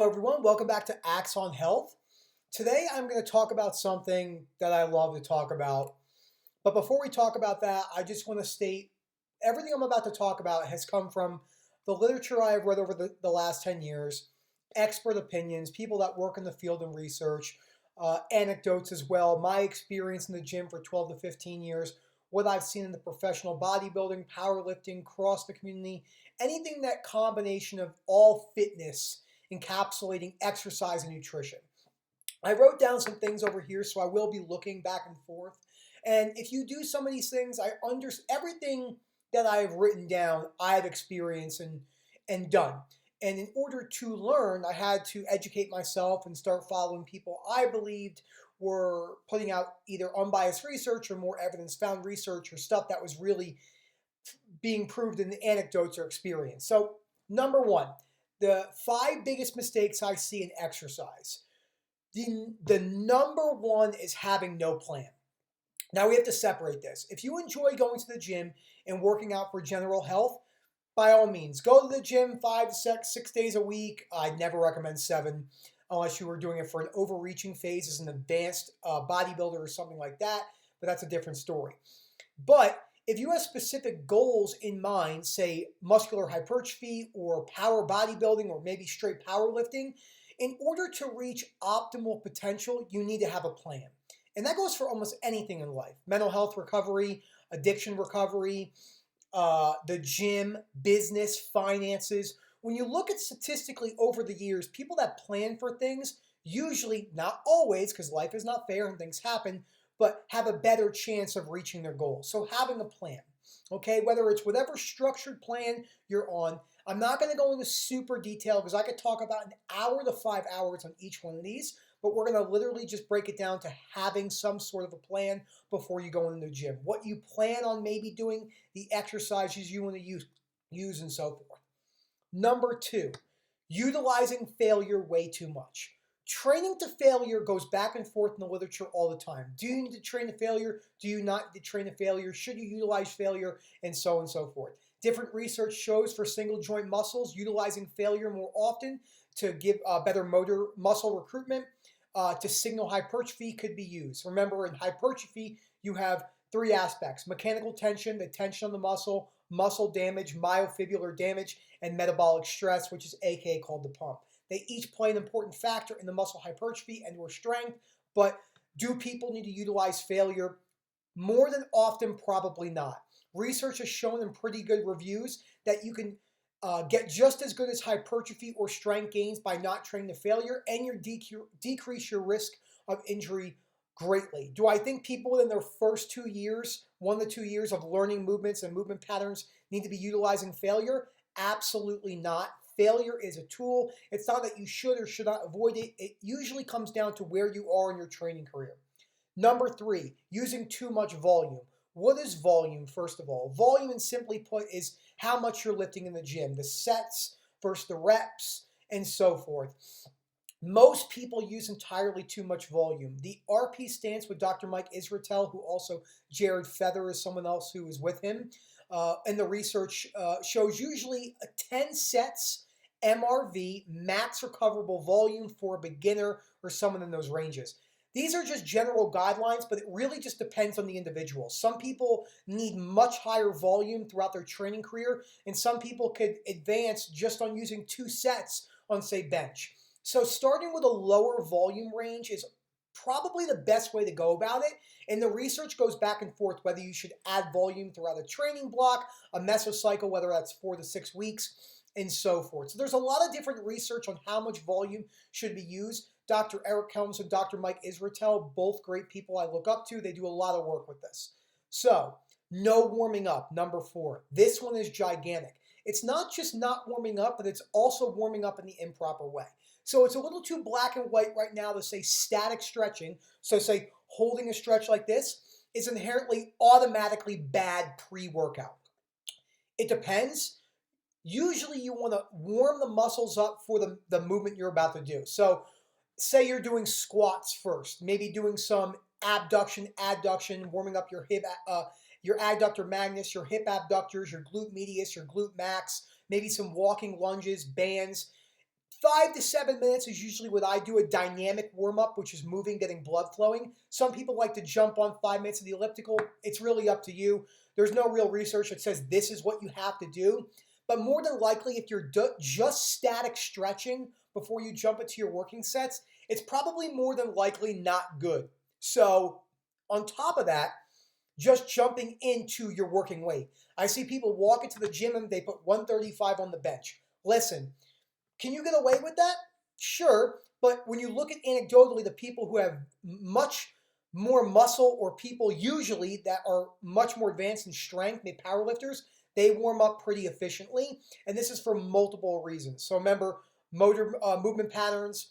Hello everyone, welcome back to Axon Health. Today I'm going to talk about something that I love to talk about. But before we talk about that, I just want to state everything I'm about to talk about has come from the literature I have read over the last 10 years, expert opinions, people that work in the field and research, anecdotes as well, my experience in the gym for 12 to 15 years, what I've seen in the professional bodybuilding, powerlifting, CrossFit community, anything that combination of all fitness encapsulating exercise and nutrition. I wrote down some things over here, so I will be looking back and forth. And if you do some of these things, everything that I have written down, I have experienced and done. And in order to learn, I had to educate myself and start following people I believed were putting out either unbiased research or more evidence found research or stuff that was really being proved in the anecdotes or experience. So, number one, the five biggest mistakes I see in exercise. The number one is having no plan. Now we have to separate this. If you enjoy going to the gym and working out for general health, by all means, go to the gym 5 to 6 days a week. I'd never recommend 7 unless you were doing it for an overreaching phase as an advanced bodybuilder or something like that, but that's a different story. But if you have specific goals in mind, say muscular hypertrophy or power bodybuilding or maybe straight powerlifting, in order to reach optimal potential, you need to have a plan. And that goes for almost anything in life: mental health recovery, addiction recovery, the gym, business, finances. When you look at statistically over the years, people that plan for things usually, not always, because life is not fair and things happen, but have a better chance of reaching their goals. So having a plan, okay, whether it's whatever structured plan you're on. I'm not going to go into super detail because I could talk about an hour to 5 hours on each one of these, but we're going to literally just break it down to having some sort of a plan before you go into the gym. What you plan on maybe doing, the exercises you want to use and so forth. Number two, utilizing failure way too much. Training to failure goes back and forth in the literature all the time. Do you need to train to failure? Do you not need to train to failure? Should you utilize failure? And so forth. Different research shows for single joint muscles, utilizing failure more often to give better motor muscle recruitment to signal hypertrophy could be used. Remember, in hypertrophy, you have three aspects: mechanical tension, the tension on the muscle damage, myofibular damage, and metabolic stress, which is aka called the pump. They each play an important factor in the muscle hypertrophy and or strength, but do people need to utilize failure? More than often, probably not. Research has shown in pretty good reviews that you can get just as good as hypertrophy or strength gains by not training to failure, and you decrease your risk of injury greatly. Do I think people in their first 2 years, 1 to 2 years of learning movements and movement patterns need to be utilizing failure? Absolutely not. Failure is a tool. It's not that you should or should not avoid it. It usually comes down to where you are in your training career. Number three, using too much volume. What is volume, first of all? Volume, and simply put, is how much you're lifting in the gym, the sets versus the reps, and so forth. Most people use entirely too much volume. The RP stance with Dr. Mike Israetel, who also Jared Feather is someone else who is with him, and the research shows usually 10 sets MRV, max recoverable volume for a beginner or someone in those ranges. These are just general guidelines, but it really just depends on the individual. Some people need much higher volume throughout their training career, and some people could advance just on using 2 sets on, say, bench. So starting with a lower volume range is probably the best way to go about it. And the research goes back and forth whether you should add volume throughout a training block, a mesocycle, whether that's 4 to 6 weeks, and so forth. So there's a lot of different research on how much volume should be used. Dr. Eric Helms and Dr. Mike Israetel, both great people I look up to. They do a lot of work with this. So, no warming up, number 4. This one is gigantic. It's not just not warming up, but it's also warming up in the improper way. So it's a little too black and white right now to say static stretching. So say holding a stretch like this is inherently automatically bad pre-workout. It depends. Usually you want to warm the muscles up for the movement you're about to do. So say you're doing squats first, maybe doing some abduction, adduction, warming up your hip, your adductor magnus, your hip abductors, your glute medius, your glute max, maybe some walking lunges, bands. 5 to 7 minutes is usually what I do, a dynamic warm-up, which is moving, getting blood flowing. Some people like to jump on 5 minutes of the elliptical. It's really up to you. There's no real research that says this is what you have to do. But more than likely, if you're just static stretching before you jump into your working sets, it's probably more than likely not good. So on top of that, just jumping into your working weight. I see people walk into the gym and they put 135 on the bench. Listen, can you get away with that? Sure, but when you look at anecdotally the people who have much more muscle, or people usually that are much more advanced in strength, the powerlifters, they warm up pretty efficiently, and this is for multiple reasons. So remember, motor movement patterns,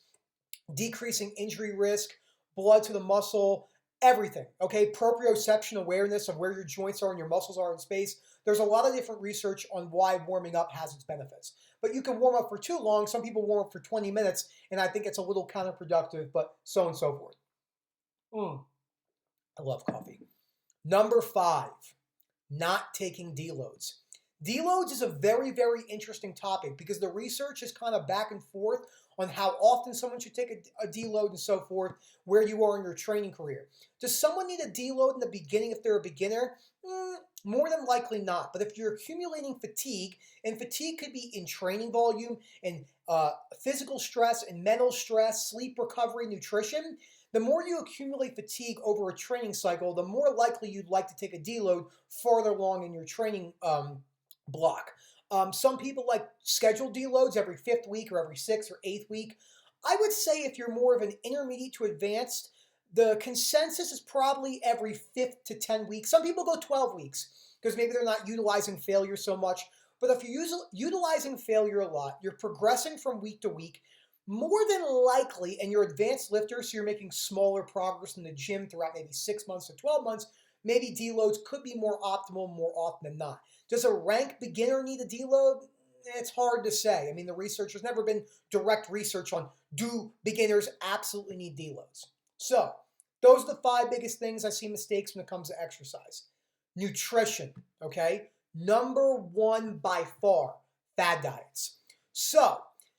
decreasing injury risk, blood to the muscle, everything, okay? Proprioception awareness of where your joints are and your muscles are in space. There's a lot of different research on why warming up has its benefits. But you can warm up for too long. Some people warm up for 20 minutes, and I think it's a little counterproductive, but so on and so forth. I love coffee. Number 5, not taking deloads. Deloads is a very, very interesting topic because the research is kind of back and forth on how often someone should take a deload and so forth, where you are in your training career. Does someone need a deload in the beginning if they're a beginner? More than likely not. But if you're accumulating fatigue, and fatigue could be in training volume and physical stress and mental stress, sleep recovery, nutrition, the more you accumulate fatigue over a training cycle, the more likely you'd like to take a deload farther along in your training block. Some people like scheduled deloads every 5th week or every 6th or 8th week. I would say if you're more of an intermediate to advanced, the consensus is probably every 5th to 10 weeks. Some people go 12 weeks because maybe they're not utilizing failure so much. But if you're utilizing failure a lot, you're progressing from week to week, more than likely, and you're advanced lifter, so you're making smaller progress in the gym throughout maybe 6 months to 12 months, maybe deloads could be more optimal more often than not. Does a rank beginner need a deload? It's hard to say. I mean, the research, there's never been direct research on do beginners absolutely need deloads. So those are the 5 biggest things I see mistakes when it comes to exercise. Nutrition, okay? Number 1 by far, fad diets. So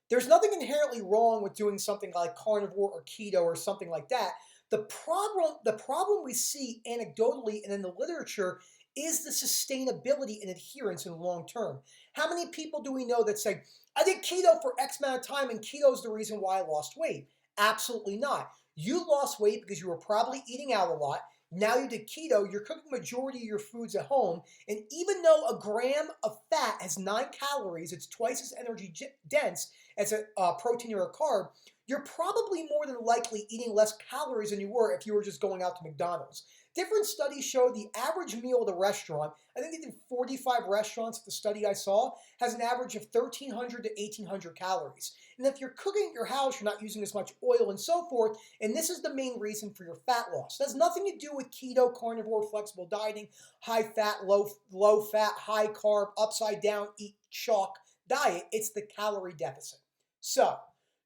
there's nothing inherently wrong with doing something like carnivore or keto or something like that. The problem we see anecdotally and in the literature is the sustainability and adherence in the long term. How many people do we know that say, I did keto for X amount of time and keto is the reason why I lost weight? Absolutely not. You lost weight because you were probably eating out a lot. Now you did keto, you're cooking majority of your foods at home, and even though a gram of fat has 9 calories, it's twice as energy dense as a protein or a carb, you're probably more than likely eating less calories than you were if you were just going out to McDonald's. Different studies show the average meal at a restaurant, I think they did 45 restaurants, the study I saw, has an average of 1,300 to 1,800 calories. And if you're cooking at your house, you're not using as much oil and so forth, and this is the main reason for your fat loss. It has nothing to do with keto, carnivore, flexible dieting, high fat, low fat, high carb, upside down, eat chalk diet. It's the calorie deficit. So,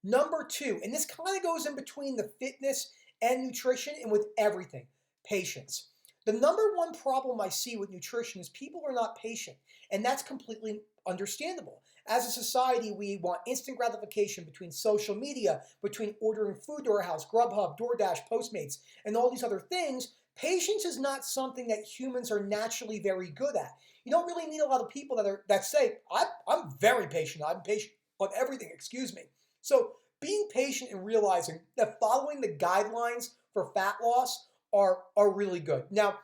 number 2, and this kind of goes in between the fitness and nutrition and with everything, patience. The number 1 problem I see with nutrition is people are not patient, and that's completely understandable. As a society, we want instant gratification between social media, between ordering food to our house, Grubhub, DoorDash, Postmates, and all these other things. Patience is not something that humans are naturally very good at. You don't really meet a lot of people that say, I'm very patient, I'm patient on everything, excuse me. So being patient and realizing that following the guidelines for fat loss are really good. Now,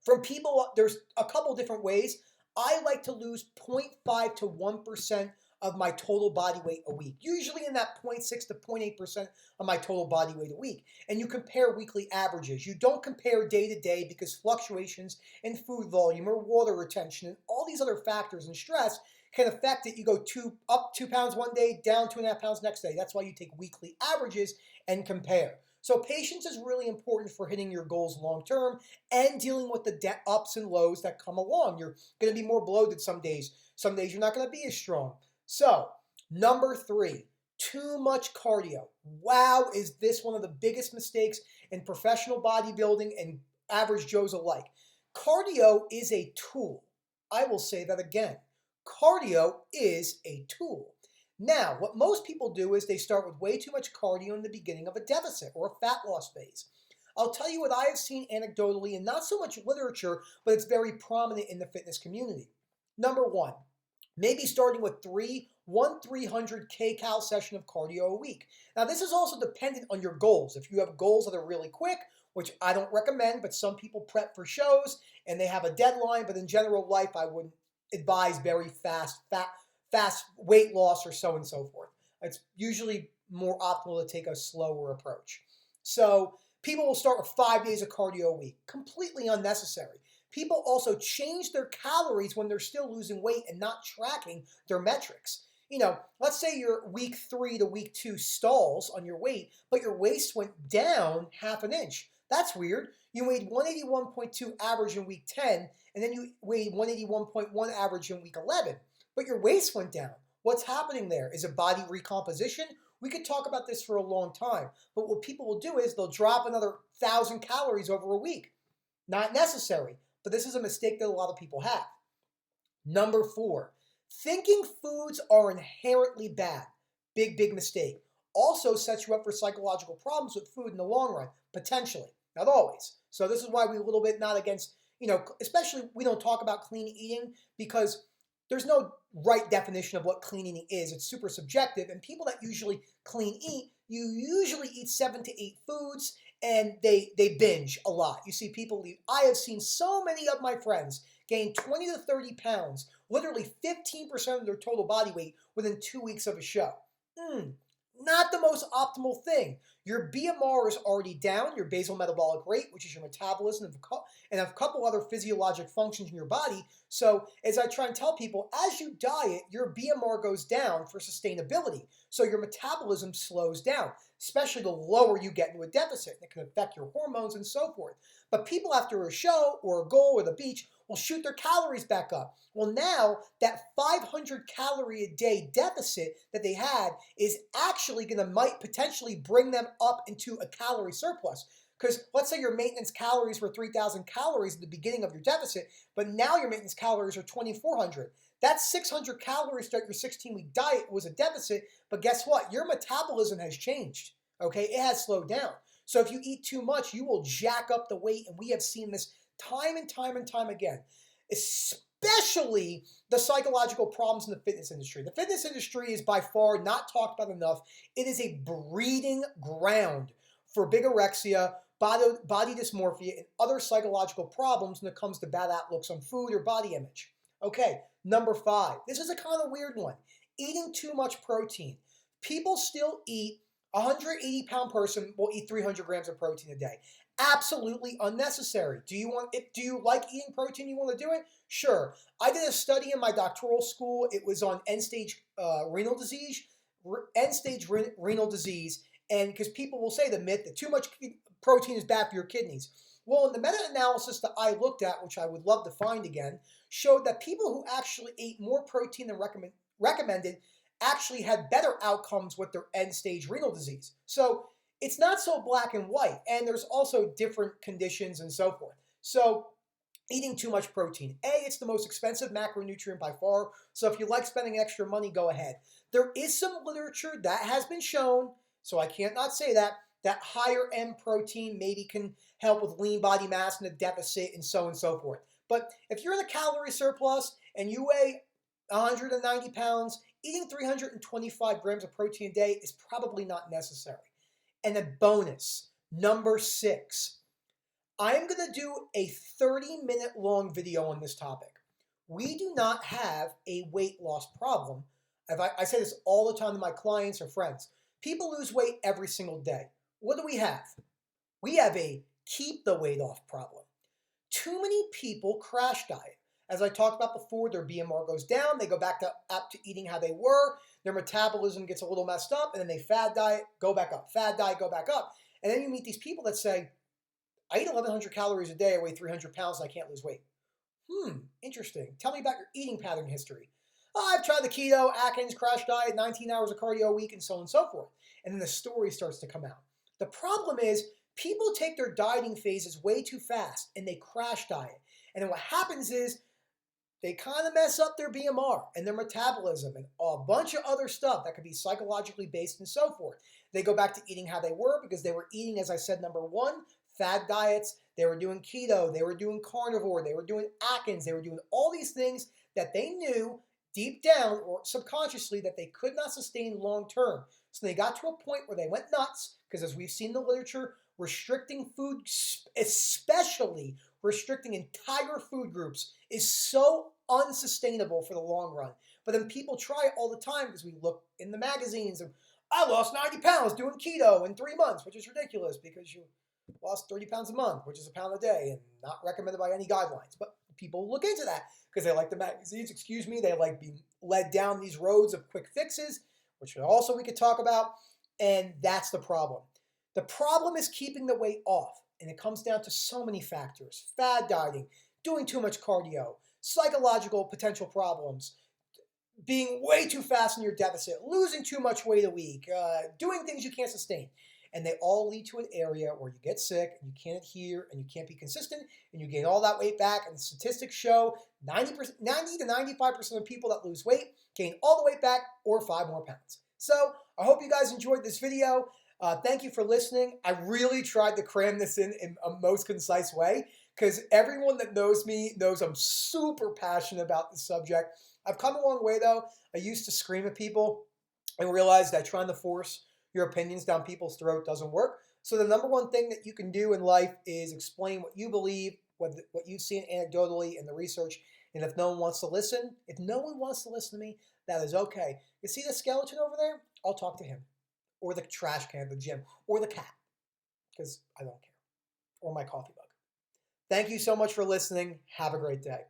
from people, there's a couple different ways. I like to lose 0.5 to 1% of my total body weight a week, usually in that 0.6 to 0.8% of my total body weight a week. And you compare weekly averages. You don't compare day to day because fluctuations in food volume or water retention and all these other factors and stress can affect it. You go up 2 pounds one day, down 2.5 pounds next day. That's why you take weekly averages and compare. So patience is really important for hitting your goals long term and dealing with the ups and lows that come along. You're going to be more bloated some days. Some days you're not going to be as strong. So, number 3, too much cardio. Wow, is this one of the biggest mistakes in professional bodybuilding and average Joes alike. Cardio is a tool. I will say that again. Cardio is a tool. Now, what most people do is they start with way too much cardio in the beginning of a deficit or a fat loss phase. I'll tell you what I have seen anecdotally and not so much literature, but it's very prominent in the fitness community. Number one, maybe starting with 300 kcal session of cardio a week. Now, this is also dependent on your goals. If you have goals that are really quick, which I don't recommend, but some people prep for shows and they have a deadline, but in general life, I wouldn't advise very fast weight loss or so and so forth. It's usually more optimal to take a slower approach. So people will start with 5 days of cardio a week, completely unnecessary. People also change their calories when they're still losing weight and not tracking their metrics. Let's say your week 3 to week 2 stalls on your weight, but your waist went down half an inch. That's weird. You weighed 181.2 average in week 10, and then you weighed 181.1 average in week 11, but your waist went down. What's happening there? Is it body recomposition? We could talk about this for a long time, but what people will do is they'll drop another 1,000 calories over a week. Not necessary, but this is a mistake that a lot of people have. Number 4, thinking foods are inherently bad. Big mistake. Also sets you up for psychological problems with food in the long run, potentially. Not always. So this is why we're a little bit not against, especially we don't talk about clean eating because there's no right definition of what clean eating is. It's super subjective. And people that usually clean eat, you usually eat 7 to 8 foods and they binge a lot. You see people leave. I have seen so many of my friends gain 20 to 30 pounds, literally 15% of their total body weight within 2 weeks of a show. Not the most optimal thing. Your BMR is already down, your basal metabolic rate, which is your metabolism, and a couple other physiologic functions in your body. So as I try and tell people, as you diet, your BMR goes down for sustainability. So your metabolism slows down, especially the lower you get into a deficit. It can affect your hormones and so forth. But people after a show or a goal or the beach will shoot their calories back up. Well, now that 500 calorie a day deficit that they had is actually might potentially bring them up into a calorie surplus. Because let's say your maintenance calories were 3,000 calories at the beginning of your deficit, but now your maintenance calories are 2,400. That's 600 calories throughout your 16-week diet was a deficit, but guess what? Your metabolism has changed, okay? It has slowed down. So if you eat too much, you will jack up the weight, and we have seen this time and time again, especially the psychological problems in the fitness industry. The fitness industry is by far not talked about enough. It is a breeding ground for bigorexia, body dysmorphia, and other psychological problems when it comes to bad outlooks on food or body image. Okay, number 5. This is a kind of weird one. Eating too much protein. People still eat. A 180-pound person will eat 300 grams of protein a day. Absolutely unnecessary. Do you like eating protein? You want to do it? Sure. I did a study in my doctoral school. It was on end-stage renal disease, and because people will say the myth that too much protein is bad for your kidneys. Well, in the meta-analysis that I looked at, which I would love to find again, showed that people who actually ate more protein than recommended actually had better outcomes with their end-stage renal disease. So it's not so black and white, and there's also different conditions and so forth. So eating too much protein. It's the most expensive macronutrient by far, so if you like spending extra money, go ahead. There is some literature that has been shown, so I can't not say that higher end protein maybe can help with lean body mass and a deficit and so forth. But if you're in a calorie surplus and you weigh 190 pounds, eating 325 grams of protein a day is probably not necessary. And a bonus, number 6, I'm going to do a 30-minute long video on this topic. We do not have a weight loss problem. I say this all the time to my clients or friends. People lose weight every single day. What do we have? We have a keep the weight off problem. Too many people crash diet. As I talked about before, their BMR goes down, they go back to eating how they were, their metabolism gets a little messed up, and then they fad diet, go back up, fad diet, go back up. And then you meet these people that say, I eat 1,100 calories a day, I weigh 300 pounds, and I can't lose weight. Interesting. Tell me about your eating pattern history. I've tried the keto, Atkins, crash diet, 19 hours of cardio a week, and so on and so forth. And then the story starts to come out. The problem is people take their dieting phases way too fast, and they crash diet. And then what happens is they kind of mess up their BMR and their metabolism and a bunch of other stuff that could be psychologically based and so forth. They go back to eating how they were because they were eating, as I said, number one, fad diets. They were doing keto. They were doing carnivore. They were doing Atkins. They were doing all these things that they knew deep down or subconsciously that they could not sustain long term. So they got to a point where they went nuts because, as we've seen in the literature, restricting food, especially restricting entire food groups, is so unsustainable for the long run. But then people try it all the time because we look in the magazines and I lost 90 pounds doing keto in 3 months, which is ridiculous because you lost 30 pounds a month, which is a pound a day and not recommended by any guidelines. But people look into that because they like the magazines, they like being led down these roads of quick fixes, which also we could talk about. And that's the problem. The problem is keeping the weight off. And it comes down to so many factors: fad dieting, doing too much cardio, psychological potential problems, being way too fast in your deficit, losing too much weight a week, doing things you can't sustain. And they all lead to an area where you get sick and you can't adhere and you can't be consistent and you gain all that weight back. And the statistics show 90 to 95% of people that lose weight gain all the weight back or 5 more pounds. So I hope you guys enjoyed this video. Thank you for listening. I really tried to cram this in a most concise way because everyone that knows me knows I'm super passionate about this subject. I've come a long way though. I used to scream at people and realized that trying to force your opinions down people's throat doesn't work. So the number one thing that you can do in life is explain what you believe, what you've seen anecdotally in the research. And if no one wants to listen, to me, that is okay. You see the skeleton over there? I'll talk to him. Or the trash can at the gym. Or the cat. Because I don't care. Or my coffee mug. Thank you so much for listening. Have a great day.